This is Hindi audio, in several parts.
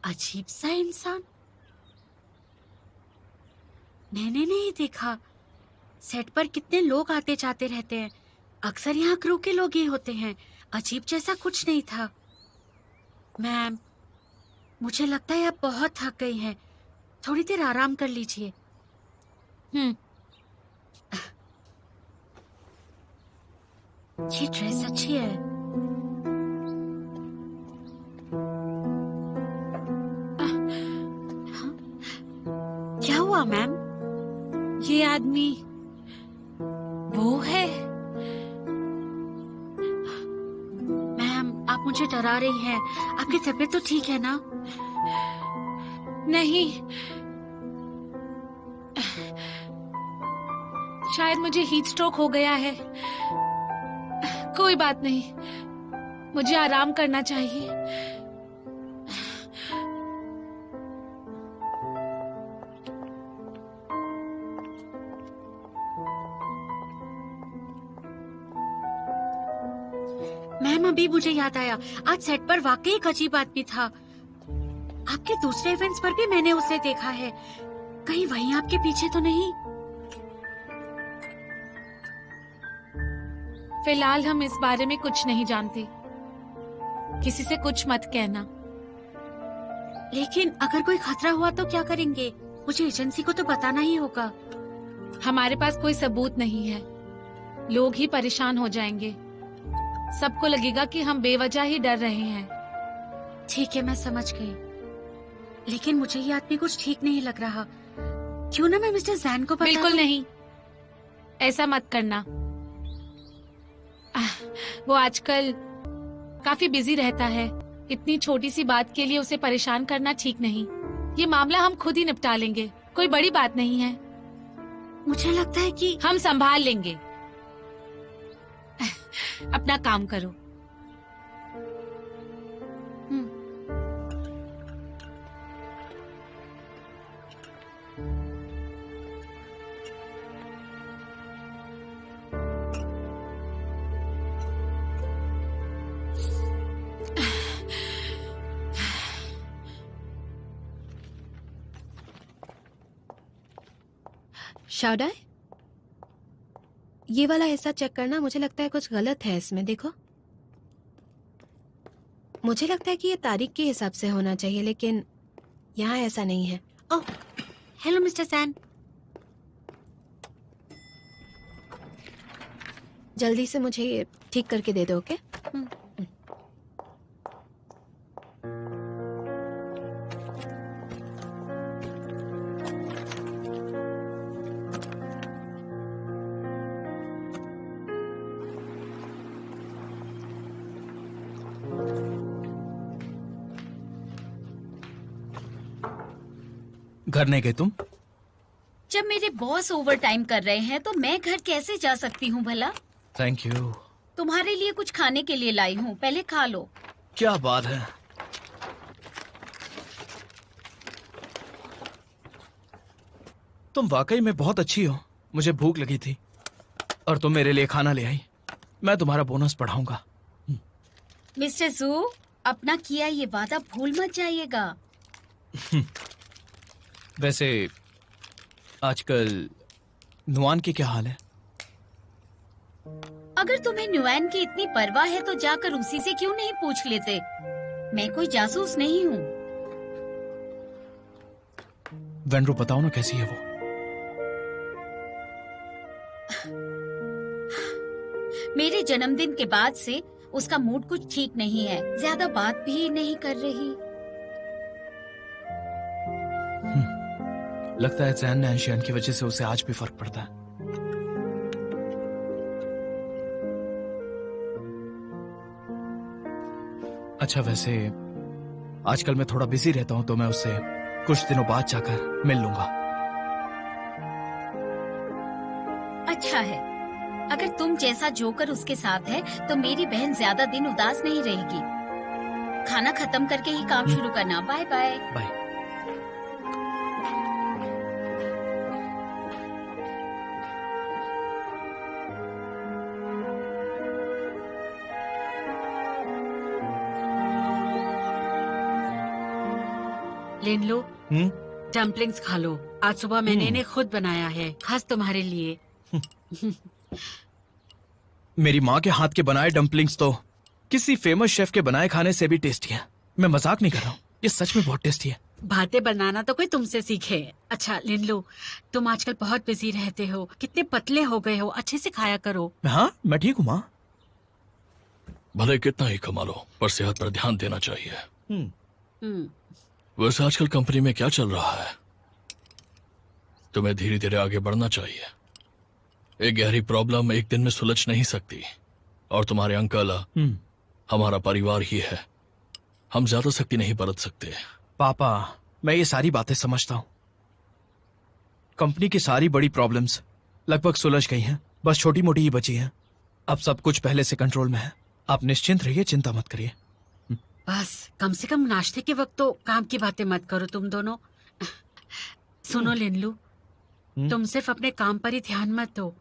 अजीब सा इंसान। मैंने नहीं देखा। सेट पर कितने लोग आते जाते रहते हैं। अक्सर यहाँ क्रू के लोग ही होते हैं। अजीब जैसा कुछ नहीं था। मैम, मुझे लगता है आप बहुत थक गई हैं। थोड़ी देर आराम कर लीजिए। ये ड्रेस अच्छी है। हाँ? क्या हुआ मैम? ये आदमी वो है। मैम, आप मुझे डरा रही हैं। आपकी तबीयत तो ठीक है ना? नहीं, शायद मुझे हीट स्ट्रोक हो गया है। कोई बात नहीं, मुझे आराम करना चाहिए। मैम, अभी मुझे याद आया, आज सेट पर वाकई एक अजीब आदमी था। आपके दूसरे इवेंट्स पर भी मैंने उसे देखा है। कहीं वही आपके पीछे तो नहीं? फिलहाल हम इस बारे में कुछ नहीं जानते। किसी से कुछ मत कहना। लेकिन अगर कोई खतरा हुआ तो क्या करेंगे? मुझे एजेंसी को तो बताना ही होगा। हमारे पास कोई सबूत नहीं है। लोग ही परेशान हो जाएंगे। सबको लगेगा कि हम बेवजह ही डर रहे हैं। ठीक है, मैं समझ गई। लेकिन मुझे ये आदमी कुछ ठीक नहीं लग रहा। क्यों ना मैं मिस्टर जैन को बता बिल्कुल दूं? नहीं, ऐसा मत करना। वो आजकल काफी बिजी रहता है। इतनी छोटी सी बात के लिए उसे परेशान करना ठीक नहीं। ये मामला हम खुद ही निपटा लेंगे। कोई बड़ी बात नहीं है। मुझे लगता है कि हम संभाल लेंगे। अपना काम करो। शाउडाई, ये वाला हिस्सा चेक करना। मुझे लगता है कुछ गलत है इसमें। देखो, मुझे लगता है कि ये तारीख के हिसाब से होना चाहिए, लेकिन यहाँ ऐसा नहीं है। ओह, हेलो मिस्टर जैन। जल्दी से मुझे ये ठीक करके दे दो, ओके? घर नहीं गए तुम? जब मेरे बॉस ओवर टाइम कर रहे हैं तो मैं घर कैसे जा सकती हूँ भला? Thank you. तुम्हारे लिए कुछ खाने के लिए लाई हूँ, पहले खा लो। क्या बात है। तुम वाकई में बहुत अच्छी हो। मुझे भूख लगी थी और तुम मेरे लिए खाना ले आई। मैं तुम्हारा बोनस बढ़ाऊंगा। मिस्टर जू, अपना किया ये वादा भूल मत जाइएगा। वैसे आजकल नुआन की क्या हाल है? अगर तुम्हें नुआन की इतनी परवाह है तो जाकर उसी से क्यों नहीं पूछ लेते? मैं कोई जासूस नहीं हूँ। वेनरू, बताओ ना कैसी है वो? मेरे जन्मदिन के बाद से उसका मूड कुछ ठीक नहीं है। ज्यादा बात भी नहीं कर रही। लगता है जैन ने एशियन की वजह से उसे आज भी फर्क पड़ता है। अच्छा, वैसे आजकल मैं थोड़ा बिजी रहता हूं तो मैं उससे कुछ दिनों बाद जाकर मिल लूंगा। अच्छा है। अगर तुम जैसा जोकर उसके साथ है तो मेरी बहन ज्यादा दिन उदास नहीं रहेगी। खाना खत्म करके ही काम शुरू करना। Bye bye. बाय। लेन लो, हम्म। डम्पलिंग्स खा लो। आज सुबह मैंने इन्हें खुद बनाया है, खास तुम्हारे लिए। मेरी माँ के हाथ के बनाए डम्पलिंग्स तो किसी फेमस शेफ के बनाए खाने से भी टेस्टी है। मैं मजाक नहीं कर रहा हूँ, ये सच में बहुत टेस्टी है। बातें बनाना तो कोई तुमसे सीखे। अच्छा लिन लो, तुम आजकल बहुत बिजी रहते हो, कितने पतले हो गए हो, अच्छे से खाया करो। हाँ, मैं ठीक हूँ माँ। भले कितना ही कमा लो, पर सेहत पर ध्यान देना चाहिए। हम्म, वैसे आजकल कंपनी में क्या चल रहा है? तुम्हें धीरे धीरे आगे बढ़ना चाहिए। एक गहरी प्रॉब्लम एक दिन में सुलझ नहीं सकती, और तुम्हारे अंकल हमारा परिवार ही है। हम ज्यादा शक्ति नहीं बरत सकते। पापा, मैं ये सारी बातें समझता हूँ। कंपनी की सारी बड़ी प्रॉब्लम्स लगभग सुलझ गई हैं, बस छोटी मोटी ही बची हैं। अब सब कुछ पहले से कंट्रोल में है। आप निश्चिंत रहिए, चिंता मत करिए। बस कम से कम नाश्ते के वक्त तो काम की बातें मत करो तुम दोनों। सुनो लिनलू, तुम सिर्फ अपने काम पर ही ध्यान मत दो।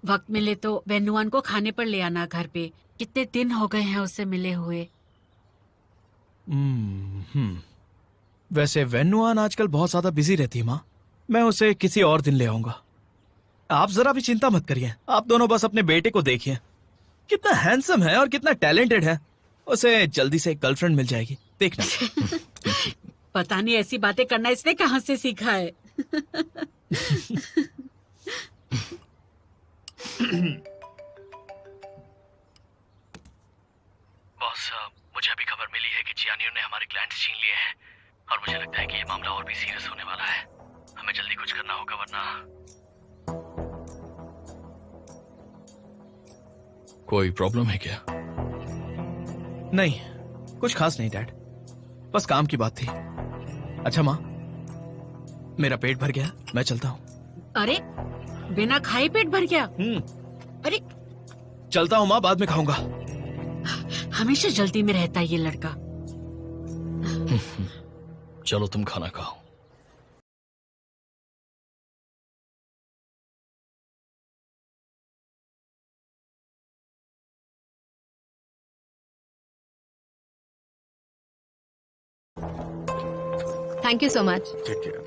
वक्त मिले तो वेन्नुआन को खाने पर ले आना घर पे। कितने दिन हो गए हैं उससे मिले हुए। वैसे वेन्नुआन आजकल बहुत ज्यादा बिजी रहती है माँ। मैं उसे किसी और दिन ले आऊंगा। आप जरा भी चिंता मत करिए। आप दोनों बस अपने बेटे को देखिए, कितना हैंडसम है और कितना टैलेंटेड है। उसे जल्दी से एक गर्लफ्रेंड मिल जाएगी, देखना। पता नहीं ऐसी बातें करना इसने कहाँ से सीखा है। बॉस, मुझे अभी खबर मिली है कि चियानियों ने हमारे क्लाइंट्स छीन लिए हैं, और मुझे लगता है कि ये मामला और भी सीरियस होने वाला है। हमें जल्दी कुछ करना होगा, वरना। कोई प्रॉब्लम है क्या? नहीं, कुछ खास नहीं डैड, बस काम की बात थी। अच्छा माँ, मेरा पेट भर गया, मैं चलता हूँ। अरे बिना खाए पेट भर गया? अरे चलता हूँ माँ, बाद में खाऊंगा। हमेशा जल्दी में रहता है ये लड़का। चलो तुम खाना खाओ। Thank you so much. ठीक है।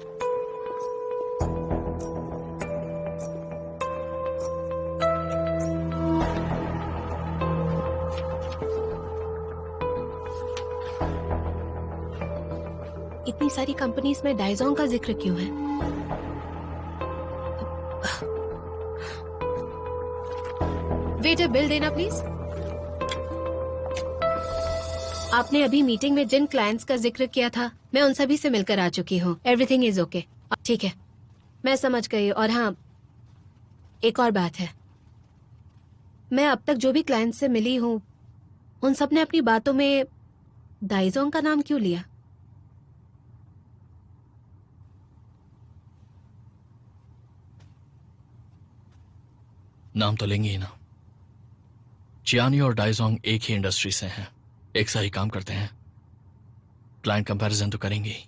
इतनी सारी कंपनीज में डाइजोंग का जिक्र क्यों है? वेटर, बिल देना प्लीज। आपने अभी मीटिंग में जिन क्लाइंट्स का जिक्र किया था, मैं उन सभी से मिलकर आ चुकी हूँ। Everything is okay. ठीक है, मैं समझ गई। और हाँ, एक और बात है, मैं अब तक जो भी क्लाइंट से मिली हूँ, उन सब ने अपनी बातों में डाइजोंग का नाम क्यों लिया? नाम तो लेंगे ही ना। चियानी और डाइजोंग एक ही इंडस्ट्री से हैं, एक सा ही काम करते हैं। क्लाइंट कंपैरिजन तो करेंगे ही।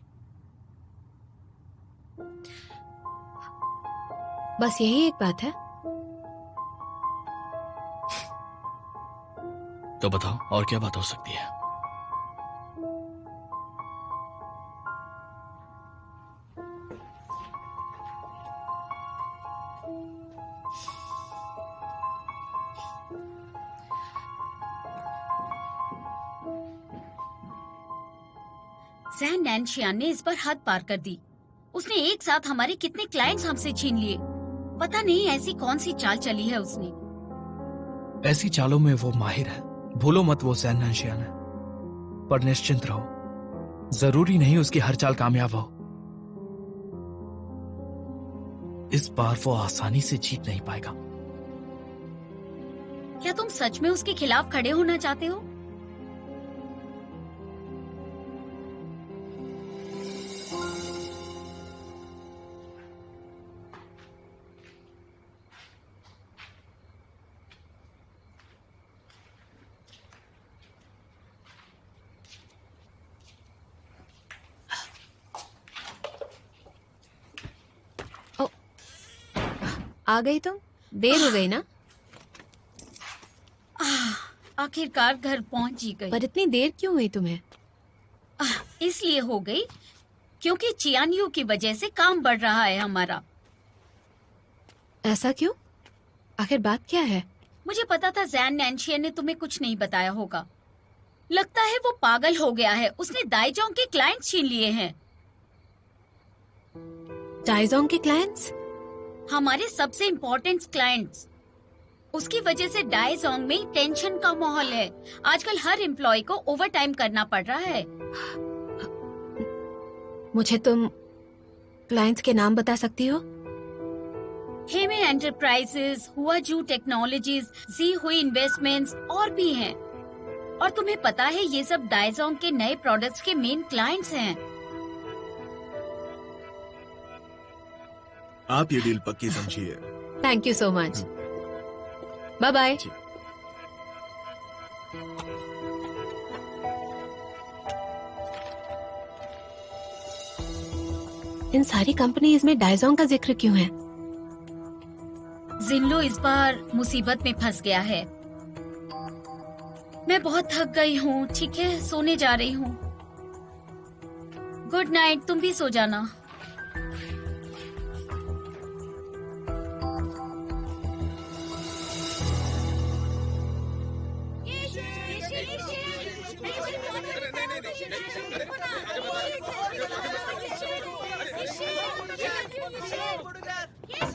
बस यही एक बात है? तो बताओ, और क्या बात हो सकती है? सैन नैनशियान ने इस बार हद पार कर दी। उसने एक साथ हमारे कितने क्लाइंट्स हमसे छीन लिए। पता नहीं ऐसी कौन सी चाल चली है उसने। ऐसी चालों में वो माहिर है, भूलो मत वो सैन नैनशियान है। पर निश्चिंत रहो, जरूरी नहीं उसकी हर चाल कामयाब हो। इस बार वो आसानी से जीत नहीं पाएगा। क्या तुम सच में उसके खिलाफ खड़े होना चाहते हो? आ गई तुम? देर हो गई ना? आखिरकार घर पहुंच ही गई। पर इतनी देर क्यों हुई तुम्हें? इसलिए हो गई क्योंकि चियान यू की वजह से काम बढ़ रहा है हमारा। ऐसा क्यों? आखिर बात क्या है? मुझे पता था जैन नैन्शियन ने तुम्हें कुछ नहीं बताया होगा। लगता है वो पागल हो गया है, उसने दाइजोंग के क्लाइंट्स छीन लिए हैं। डाइजोंग के क्लाइंट्स? हमारे सबसे इम्पोर्टेंट क्लाइंट्स। उसकी वजह से डाइजोंग में टेंशन का माहौल है। आजकल हर एम्प्लॉय को ओवर टाइम करना पड़ रहा है। मुझे तुम क्लाइंट्स के नाम बता सकती हो? हेमे एंटरप्राइजेस, हुआजू टेक्नोलॉजीज, जी हुई इन्वेस्टमेंट्स और भी हैं। और तुम्हें पता है ये सब डाइजोंग के नए प्रोडक्ट्स के मेन क्लाइंट्स हैं। आप ये डील पक्की समझिए। Thank you so much. Bye bye. इन सारी कंपनीज में डाइजोंग का जिक्र क्यों है? जिनलो इस बार मुसीबत में फंस गया है। मैं बहुत थक गई हूँ, ठीक है, सोने जा रही हूँ। गुड नाइट, तुम भी सो जाना।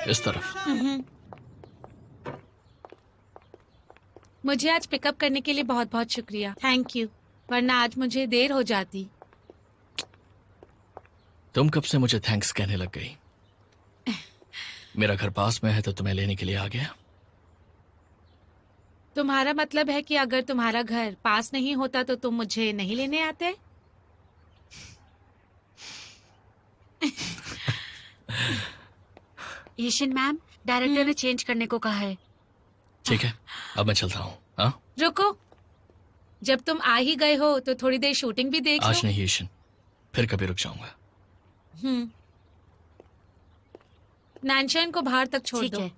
इस तरफ। मुझे आज पिकअप करने के लिए बहुत बहुत शुक्रिया। थैंक यू, वरना आज मुझे देर हो जाती। तुम कब से मुझे थैंक्स कहने लग गई? मेरा घर पास में है तो तुम्हें लेने के लिए आ गया। तुम्हारा मतलब है कि अगर तुम्हारा घर पास नहीं होता तो तुम मुझे नहीं लेने आते? ईशिन मैम, डायरेक्टर ने चेंज करने को कहा है। ठीक है, अब मैं चलता हूँ। हाँ, रुको, जब तुम आ ही गए हो तो थोड़ी देर शूटिंग भी देख लो। आज नहीं ईशन, फिर कभी रुक जाऊंगा। नैन्शियन को बाहर तक छोड़ ठीक दो। है।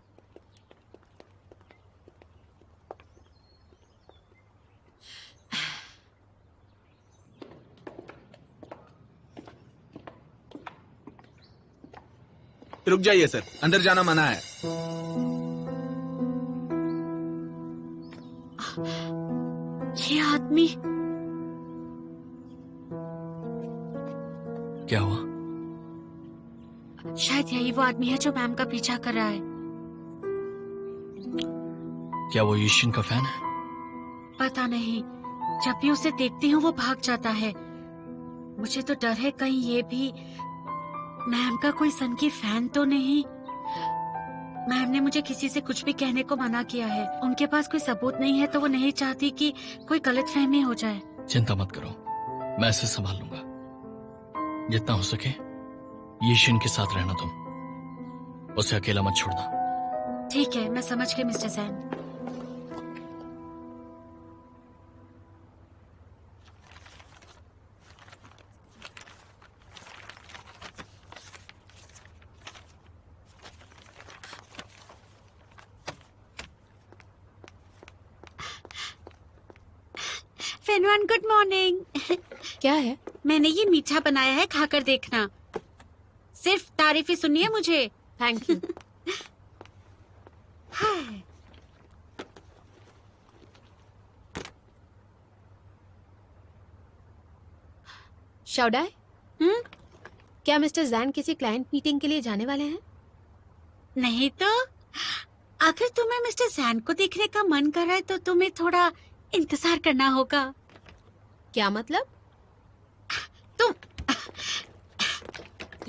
रुक जाइए सर, अंदर जाना मना है। ये आदमी क्या हुआ? शायद यही वो आदमी है जो मैम का पीछा कर रहा है। क्या वो ईशन का फैन है? पता नहीं, जब भी उसे देखती हूँ वो भाग जाता है। मुझे तो डर है कहीं ये भी मैम का कोई सन की फैन तो नहीं। मैम ने मुझे किसी से कुछ भी कहने को मना किया है। उनके पास कोई सबूत नहीं है तो वो नहीं चाहती कि कोई गलतफहमी हो जाए। चिंता मत करो, मैं इसे संभाल लूंगा। जितना हो सके ईशन के साथ रहना तुम, उसे अकेला मत छोड़ना। ठीक है, मैं समझ गई मिस्टर सैन। फेनवान, गुड मॉर्निंग। क्या है? मैंने ये मीठा बनाया है, खाकर देखना। सिर्फ तारीफ ही सुननी है मुझे। Thank you. हाय। शाओडाई, क्या मिस्टर जैन किसी क्लाइंट मीटिंग के लिए जाने वाले हैं? नहीं तो अगर तुम्हें मिस्टर जैन को देखने का मन कर रहा है तो तुम्हें थोड़ा इंतजार करना होगा। क्या मतलब? तुम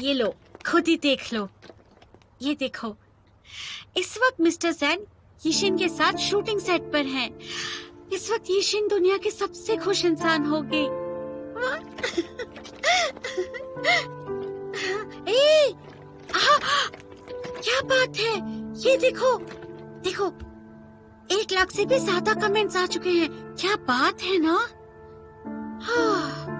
ये लो, खुद ही देख लो। ये देखो, इस वक्त मिस्टर जैन यिशिन के साथ शूटिंग सेट पर हैं। इस वक्त यिशिन दुनिया की सबसे खुश इंसान होगी। ए, क्या बात है? ये देखो, देखो, 1 लाख से भी ज्यादा कमेंट्स आ चुके हैं। क्या बात है ना? हाँ,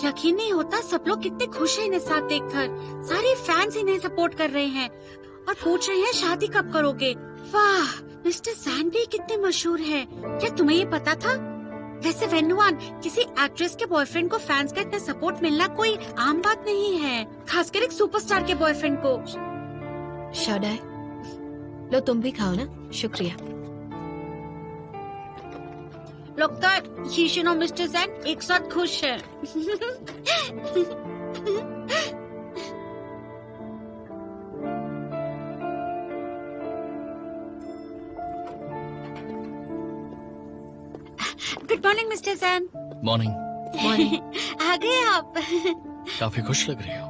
यकीन नहीं होता सब लोग कितने खुश हैं इन्हें साथ देखकर। सारे फैंस इन्हें सपोर्ट कर रहे हैं और पूछ रहे हैं शादी कब करोगे। वाह, मिस्टर सैन भी कितने मशहूर हैं। क्या तुम्हें ये पता था? वैसे वेन्नुआन, किसी एक्ट्रेस के बॉयफ्रेंड को फैंस का इतना सपोर्ट मिलना कोई आम बात नहीं है, खासकर एक सुपरस्टार के बॉयफ्रेंड को। शादाई, लो तुम भी खाओ ना। शुक्रिया। लगता है शीशन और मिस्टर जैन एक साथ खुश हैं। Good morning mister Jain. Morning. Morning. आ गए आप। काफी खुश लग रही हो।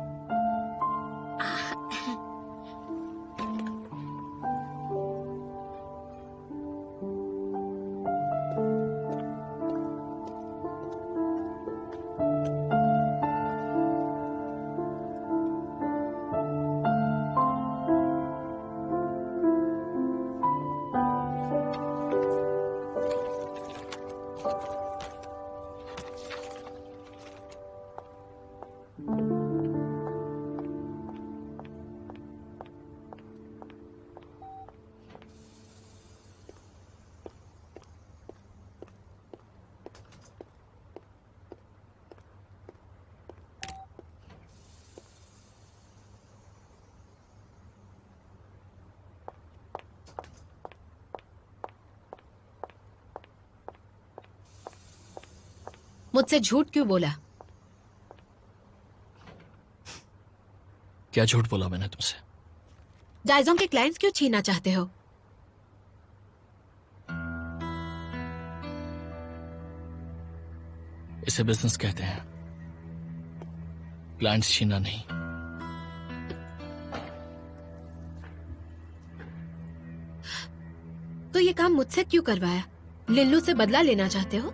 मुझसे झूठ क्यों बोला? क्या झूठ बोला मैंने तुमसे? जायजों के क्लाइंट्स क्यों छीनना चाहते हो? इसे बिजनेस कहते हैं, क्लाइंट्स छीनना नहीं। तो ये काम मुझसे क्यों करवाया? लिल्लू से बदला लेना चाहते हो?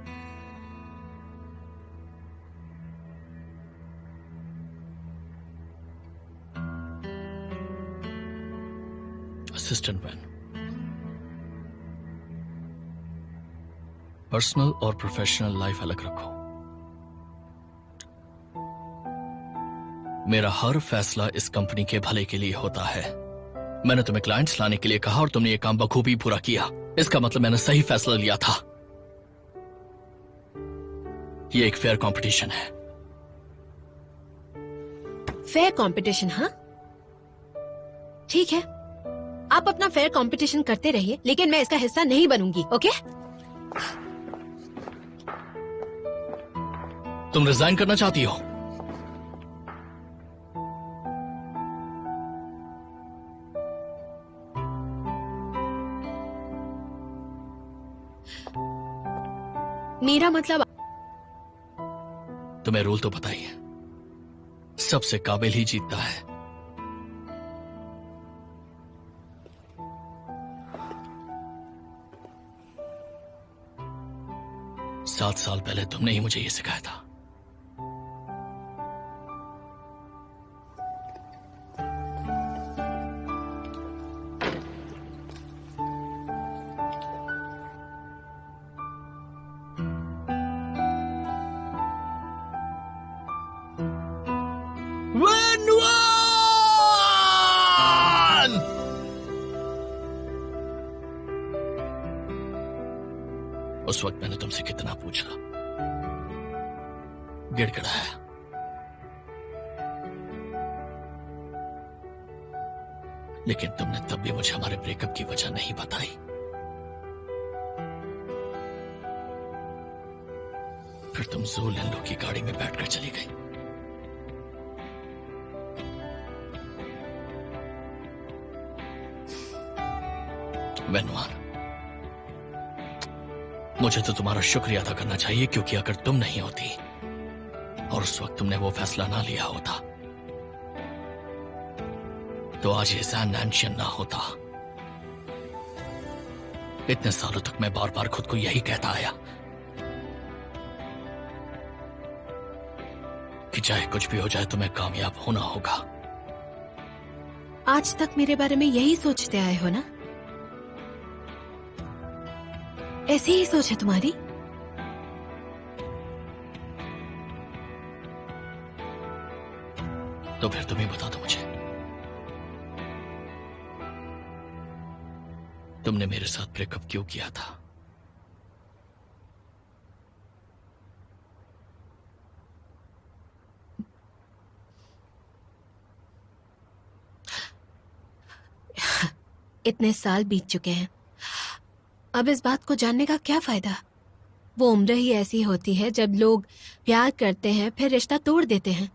Assistant man. पर्सनल और प्रोफेशनल लाइफ अलग रखो। मेरा हर फैसला इस कंपनी के भले के लिए होता है। मैंने तुम्हें क्लाइंट्स लाने के लिए कहा और तुमने ये काम बखूबी पूरा किया। इसका मतलब मैंने सही फैसला लिया था। ये एक फेयर कंपटीशन है। Fair competition? हाँ, ठीक है, आप अपना फेयर कंपटीशन करते रहिए, लेकिन मैं इसका हिस्सा नहीं बनूंगी। ओके? तुम रिजाइन करना चाहती हो? मेरा मतलब, तुम्हें रूल तो पता ही है, सबसे काबिल ही जीतता है। सात साल पहले तुमने ही मुझे ये सिखाया था। उस वक्त मैंने तुमसे कितना पूछा, गिड़गिड़ाया, लेकिन तुमने तब भी मुझे हमारे ब्रेकअप की वजह नहीं बताई। फिर तुम जू लिल्लू की गाड़ी में बैठकर चली गई। वेन्नुआन, मुझे तो तुम्हारा शुक्रिया अदा करना चाहिए, क्योंकि अगर तुम नहीं होती और उस वक्त तुमने वो फैसला ना लिया होता तो आज ये जैन नैन्शियन ना होता। इतने सालों तक मैं बार बार खुद को यही कहता आया कि चाहे कुछ भी हो जाए तुम्हें कामयाब होना होगा। आज तक मेरे बारे में यही सोचते आए हो ना? ऐसी ही सोच है तुम्हारी? तो फिर तुम ही बता दो मुझे, तुमने मेरे साथ ब्रेकअप क्यों किया था? इतने साल बीत चुके हैं, अब इस बात को जानने का क्या फायदा। वो उम्र ही ऐसी होती है जब लोग प्यार करते हैं फिर रिश्ता तोड़ देते हैं।